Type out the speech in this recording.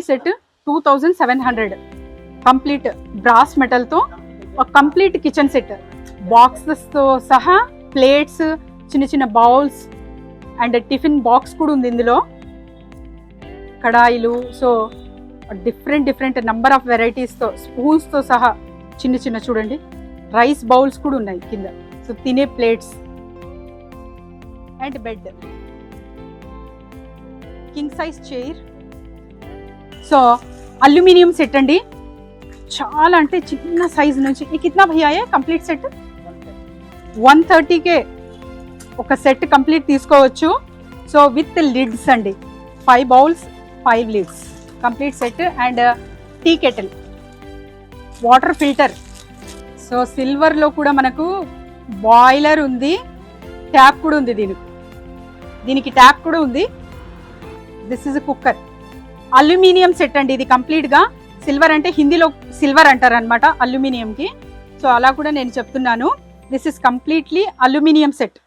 Only set 2700 complete brass మెటల్తో ఒక complete kitchen set, బాక్సెస్తో సహా plates, చిన్న చిన్న బౌల్స్ అండ్ టిఫిన్ బాక్స్ కూడా ఉంది ఇందులో, కడాయిలు. సో డిఫరెంట్ నంబర్ ఆఫ్ వెరైటీస్తో, స్పూన్స్తో సహా చిన్న చిన్న చూడండి, రైస్ బౌల్స్ కూడా ఉన్నాయి కింద. సో తినే plates and bed, king size chair. So aluminium set అండి, చాలా అంటే చిన్న సైజ్ నుంచి. ఈ కిतना భయ్యా కంప్లీట్ సెట్ 130K ఒక సెట్ కంప్లీట్ తీసుకోవచ్చు. సో విత్ లిడ్స్ అండి, 5 bowls 5 lids complete set. And tea kettle, water filter. So సిల్వర్లో కూడా మనకు బాయిలర్ ఉంది, ట్యాప్ కూడా ఉంది, దీనికి ట్యాప్ కూడా ఉంది. This is cooker. Aluminium set అండి ఇది కంప్లీట్గా. సిల్వర్ అంటే హిందీలో సిల్వర్ అంటారు అనమాట అల్యూమినియంకి. సో అలా కూడా నేను చెప్తున్నాను. This is completely aluminium set.